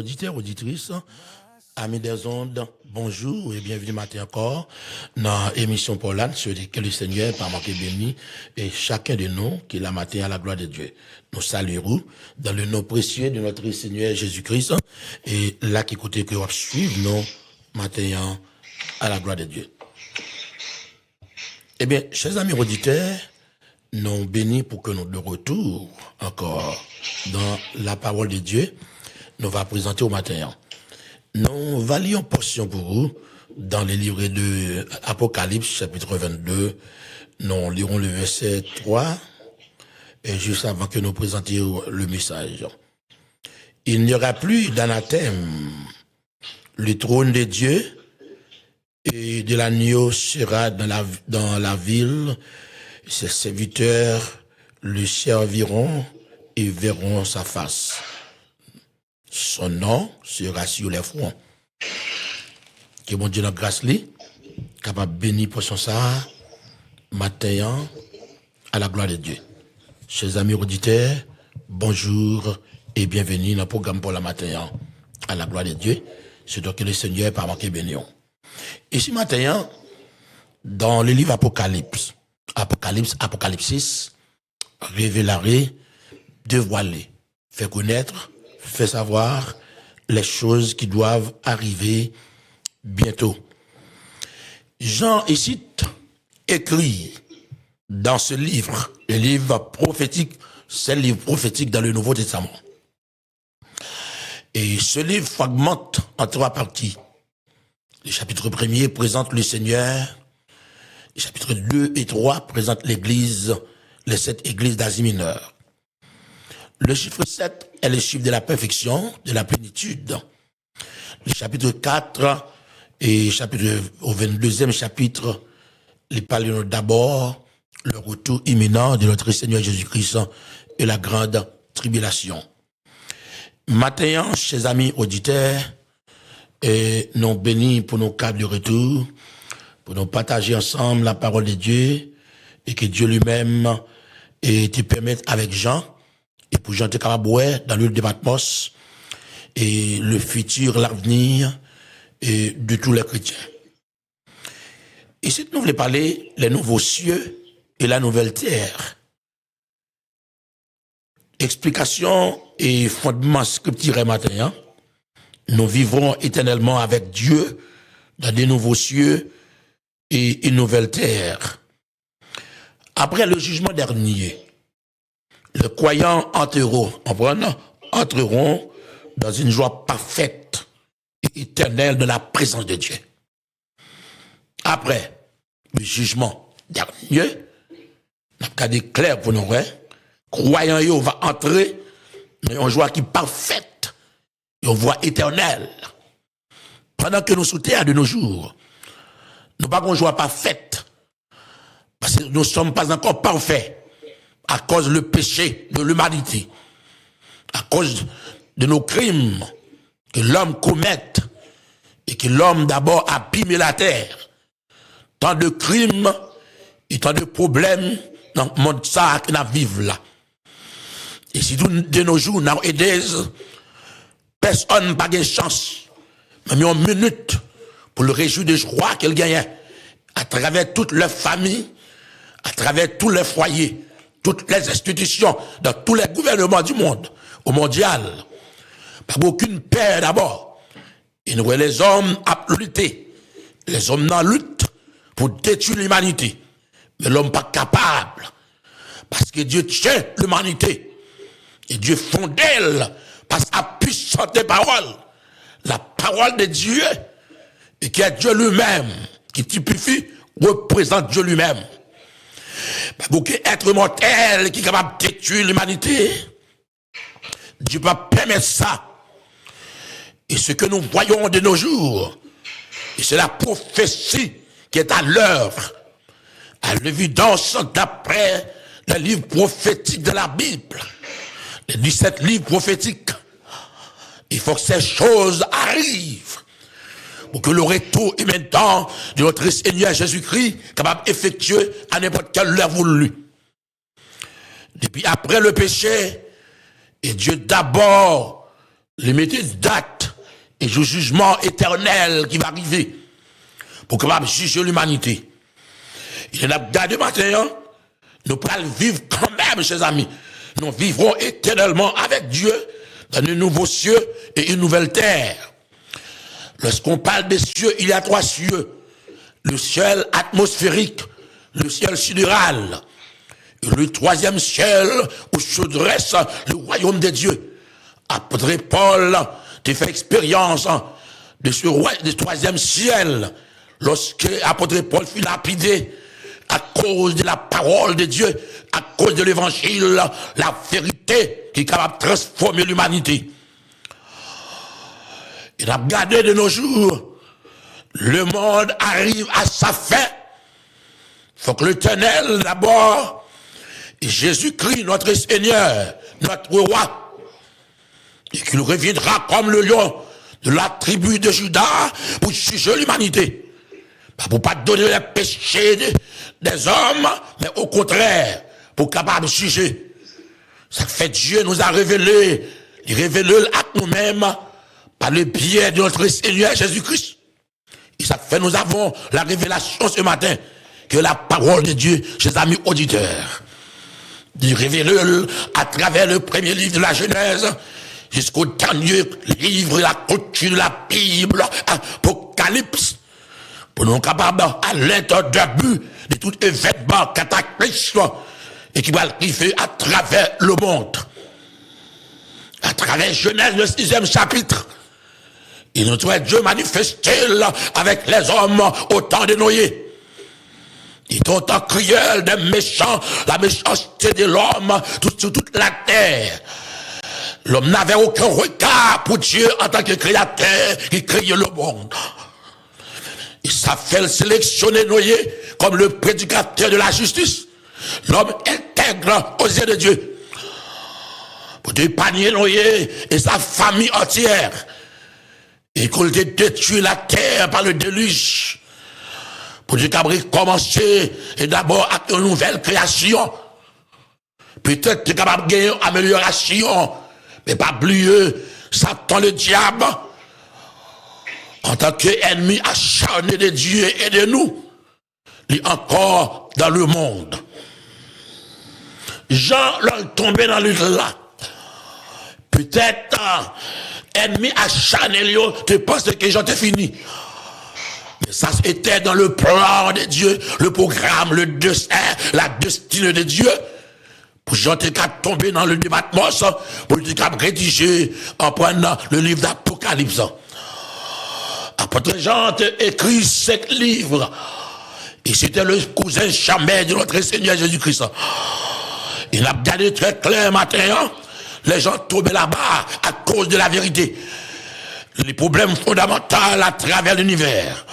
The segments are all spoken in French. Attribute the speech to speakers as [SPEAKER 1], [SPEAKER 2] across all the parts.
[SPEAKER 1] auditeurs, auditrices, amis des ondes, bonjour et bienvenue matin encore dans l'émission Paulane sur que le Seigneur par manquer béni et chacun de nous qui la matin à la gloire de Dieu. Nous saluons dans le nom précieux de notre Seigneur Jésus-Christ et là qui écoutez que vous suivre nous matin à la gloire de Dieu. Eh bien, chers amis auditeurs, nous bénis pour que nous de retour encore dans la parole de Dieu, nous va présenter au matin. Nous valions portion pour vous dans les livres de Apocalypse, chapitre 22. Nous lirons le verset 3, et juste avant que nous présentions le message. Il n'y aura plus d'anathème. Le trône de Dieu et de l'agneau sera dans la ville. Ses serviteurs le serviront et verront sa face. Son nom sera sur les fronts. Que mon Dieu notre grâce lui, capable de bénir pour son ça, matin, à la gloire de Dieu. Chers amis auditeurs, bonjour et bienvenue dans le programme pour la matin, à la gloire de Dieu. C'est donc que le Seigneur par manquer bénion. Et ce matin, dans le livre Apocalypse, Apocalypse, révéler, dévoiler, faire connaître, fait savoir les choses qui doivent arriver bientôt. Jean ici écrit dans ce livre, le livre prophétique, c'est le livre prophétique dans le Nouveau Testament. Et ce livre fragmente en 3 parties. Le chapitre 1er présente le Seigneur, le chapitre 2 et 3 présentent l'Église, les 7 églises d'Asie mineure. Le chiffre 7 est le chiffre de la perfection, de la plénitude. Le chapitre 4 et au 22e chapitre, il parle d'abord le retour imminent de notre Seigneur Jésus-Christ et la grande tribulation. Matin, chers amis auditeurs, et nous bénis pour nos cadres de retour, pour nous partager ensemble la parole de Dieu, et que Dieu lui-même te permette avec Jean, et pour Jean te capable dans l'huile de Patmos, et le futur, l'avenir, et de tous les chrétiens. Ici, nous voulons parler les nouveaux cieux et la nouvelle terre. Explication et fondement scripturel matin, nous vivrons éternellement avec Dieu dans des nouveaux cieux et une nouvelle terre. Après le jugement dernier, les croyants entreront dans une joie parfaite et éternelle de la présence de Dieu. Après le jugement dernier, nous avons clair pour nous, croyants yo va entrer dans une joie qui est parfaite, une joie éternelle. Pendant que nous soutenons de nos jours, nous n'avons pas une joie parfaite, parce que nous ne sommes pas encore parfaits à cause du péché de l'humanité, à cause de nos crimes que l'homme commet et que l'homme d'abord a abîmé la terre. Tant de crimes et tant de problèmes dans le monde ça que nous vivons là. Et si nous, de nos jours, nous aidons, personne n'a pas de chance, même une minute pour le réjouir de joie qu'elle gagne à travers toute leur famille, à travers tous les foyers, toutes les institutions, dans tous les gouvernements du monde, au mondial. Pas aucune paix d'abord. Et nous voyons les hommes à lutter. Les hommes dans lutte pour détruire l'humanité. Mais l'homme pas capable. Parce que Dieu tient l'humanité. Et Dieu fonde elle par sa puissante parole. La parole de Dieu, et qui est Dieu lui-même, qui typifie, représente Dieu lui-même. Pour qu'être mortel qui est capable de détruire l'humanité, Dieu va permettre ça. Et ce que nous voyons de nos jours, et c'est la prophétie qui est à l'œuvre, à l'évidence d'après le livre prophétique de la Bible, les 17 livres prophétiques. Il faut que ces choses arrivent pour que le retour immédiat de notre Seigneur Jésus-Christ capable d'effectuer à n'importe quelle heure voulu. Depuis après le péché, et Dieu d'abord les mettait date et du jugement éternel qui va arriver pour capable juger l'humanité. Il y a gardé matin, nous pourrons vivre quand même, chers amis. Nous vivrons éternellement avec Dieu dans de nouveaux cieux et une nouvelle terre. Lorsqu'on parle des cieux, il y a 3 cieux. Le ciel atmosphérique, le ciel sidéral, et le 3e ciel où se dresse le royaume de Dieu. Apôtre Paul a fait expérience de ce 3e ciel lorsque apôtre Paul fut lapidé à cause de la parole de Dieu, à cause de l'évangile, la vérité qui est capable de transformer l'humanité. Il a regardé de nos jours, le monde arrive à sa fin. Il faut que l'Éternel d'abord, et Jésus-Christ, notre Seigneur, notre roi, et qu'il reviendra comme le lion de la tribu de Juda pour juger l'humanité. Pas pour pas donner les péchés des hommes, mais au contraire, pour capable de juger. Ça fait Dieu nous a révélé, il révèle à nous-mêmes par le biais de notre Seigneur Jésus-Christ. Et ça fait nous avons la révélation ce matin que la parole de Dieu, chers amis auditeurs, il révèle à travers le premier livre de la Genèse jusqu'au dernier livre, la clôture de la Bible, Apocalypse, pour nous capables à l'aide d'un but de tout événement cataclysme et qui va arriver à travers le monde. À travers Genèse, le 6e chapitre, il nous doit Dieu manifester avec les hommes au temps de Noé. Il est autant cruel des méchants, la méchanceté de l'homme sur toute la terre. L'homme n'avait aucun regard pour Dieu en tant que créateur qui créait le monde. Il s'est fait sélectionner Noé comme le prédicateur de la justice. L'homme intègre aux yeux de Dieu. Pour épargner Noé et sa famille entière. Et qu'on détruit la terre par le déluge. Pour Dieu qu'il commencer et d'abord avec une nouvelle création. Peut-être qu'il est capable de gagner une amélioration. Mais pas oublier, Satan le diable, en tant qu'ennemi acharné de Dieu et de nous, il est encore dans le monde. Jean leur tombé dans le là. Peut-être, ennemi acharné, tu penses que Jean t'es fini. Mais ça c'était dans le plan de Dieu, le programme, le destin, la destinée de Dieu. Pour Jean t'es tomber dans le débattement, pour t'es rédiger en prenant le livre d'Apocalypse. Apôtre Jean t'a écrit 5 livres. Et c'était le cousin jamais de notre Seigneur Jésus-Christ. Il a regardé très clair matin, les gens tombaient là-bas à cause de la vérité. Les problèmes fondamentaux à travers l'univers.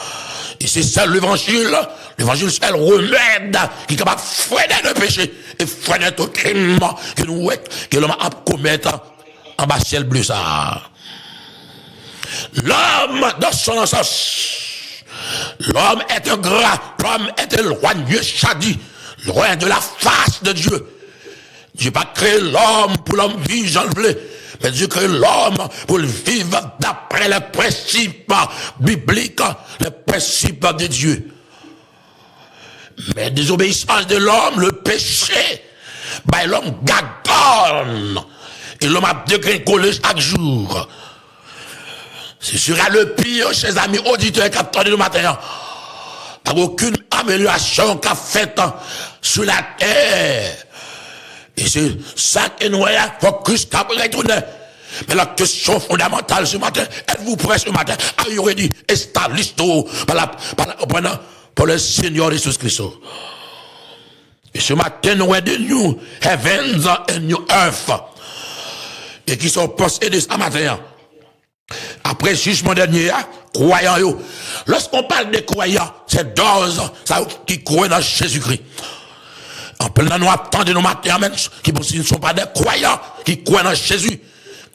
[SPEAKER 1] Et c'est ça l'évangile. L'évangile, c'est le remède qui est capable de freiner le péché et freiner tout crime que l'homme a commettre en bas ciel bleu ça. L'homme, dans son sens, l'homme est un gras, l'homme est un roi Dieu chadi, loin de la face de Dieu. Dieu n'a pas créé l'homme pour l'homme vivre, j'en voulais. Mais Dieu crée l'homme pour vivre d'après les principes bibliques, les principes de Dieu. Mais désobéissance de l'homme, le péché, ben l'homme gagonne. Et l'homme a dégringolé chaque jour. Ce sera le pire, chers amis auditeurs, qui attendent le matin. Pas aucune amélioration qu'a faite sur la terre. Et c'est ça que nous voyons, il faut que Christ retourne. Mais la question fondamentale ce matin, êtes-vous prêts ce matin? Are you ready? Established pour le Seigneur Jésus Christ. Et ce matin, nous avons des new heavens and new earth. Et qui sont possédés ce matin. Après le jugement dernier, croyants. Lorsqu'on parle de croyants, c'est d'ores qui croient dans Jésus-Christ. En plein nous attendons nos matins, qui ne sont pas des croyants, qui croient dans Jésus.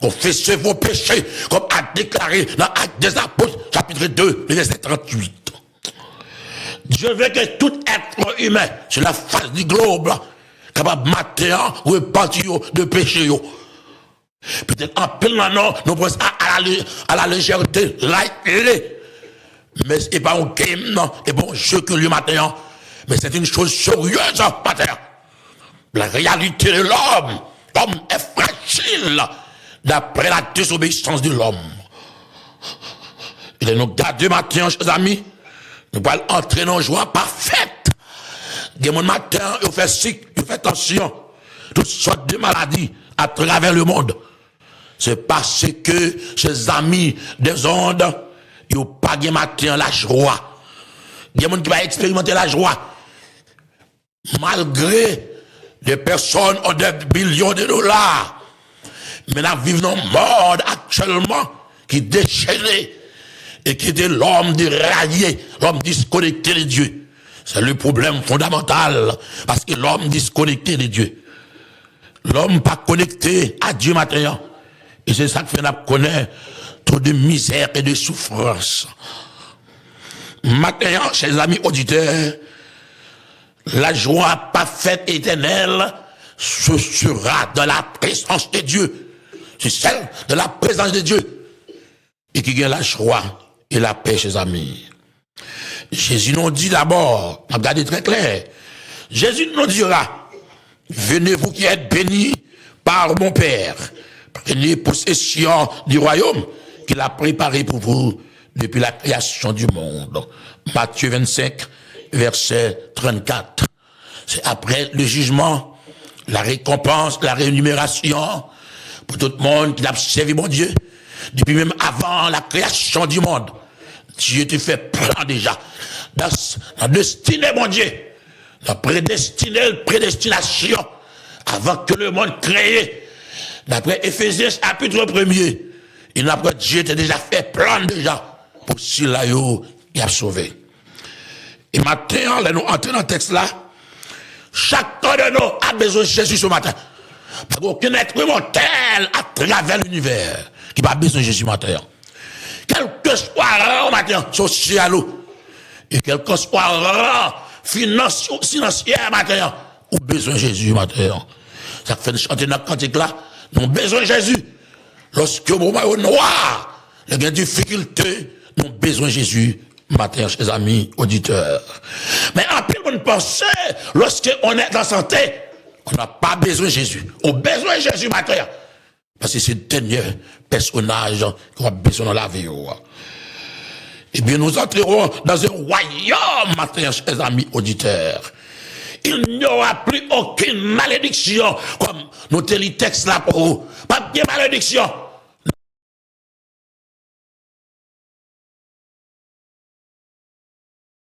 [SPEAKER 1] Confessez vos péchés, comme a déclaré dans Actes des Apôtres, chapitre 2, verset 38. Dieu veut que tout être humain, sur la face du globe, capable de mater, repentir de péché. Peut-être en plein non, nous pensons à à la légèreté, lightly. Mais ce n'est pas un game, non, et bon jeu que le matin, mais c'est une chose sérieuse, matin. La réalité de l'homme est fragile d'après la désobéissance de l'homme. Il est nous garder matin, chers amis, nous allons entrer dans une joie parfaite. Des mon matin, il fait cycle, il fait tension, toutes sortes de maladies à travers le monde. C'est parce que ces amis des ondes, ils n'ont pas de matin la joie. Il y a des gens qui vont expérimenter la joie. Malgré des personnes ont des billions de dollars. Mais nous vivons dans un monde actuellement qui est déchaîné et qui est l'homme déraillé, l'homme disconnecté de Dieu. C'est le problème fondamental parce que l'homme disconnecté de Dieu. L'homme pas connecté à Dieu maintenant. Et c'est ça que fait nous connaître trop de misère et de souffrance. Maintenant, chers amis auditeurs, la joie parfaite éternelle, ce sera dans la présence de Dieu. C'est celle de la présence de Dieu. Et qui gagne la joie et la paix, chers amis. Jésus nous dit d'abord, regardez très clair, Jésus nous dira, venez vous qui êtes bénis par mon Père, prenez possession du royaume qu'il a préparé pour vous depuis la création du monde. Matthieu 25, verset 34. C'est après le jugement, la récompense, la rémunération pour tout le monde qui a servi mon Dieu. Depuis même avant la création du monde, Dieu te fait plan déjà. Dans la destinée, mon Dieu, la prédestination, avant que le monde créé, d'après Éphésiens chapitre 1er, et d'après Dieu t'a déjà fait plan déjà pour si là, il a sauvé. Et maintenant, là, nous entrons dans le texte là, chacun de nous a besoin de Jésus ce matin. Parce qu'aucun être mortel à travers l'univers qui n'a pas besoin de Jésus matin. Quel que soit le matin social, et quel que soit le financier matin, ou besoin de Jésus matin. Ça fait chanter dans le cantique là, nous avons besoin de Jésus. Lorsque au moment où noir, il y a des difficultés, nous avons besoin de Jésus matin, chers amis auditeurs. Mais en plus, on pense, lorsqu'on est en santé, on n'a pas besoin de Jésus. On a besoin de Jésus matin. Parce que c'est le dernier personnage qu'on a besoin dans la vie. Eh bien, nous entrerons dans un royaume matin, chers amis auditeurs. Il n'y aura plus aucune malédiction, comme nous te lit texte là pour vous. Pas de malédiction.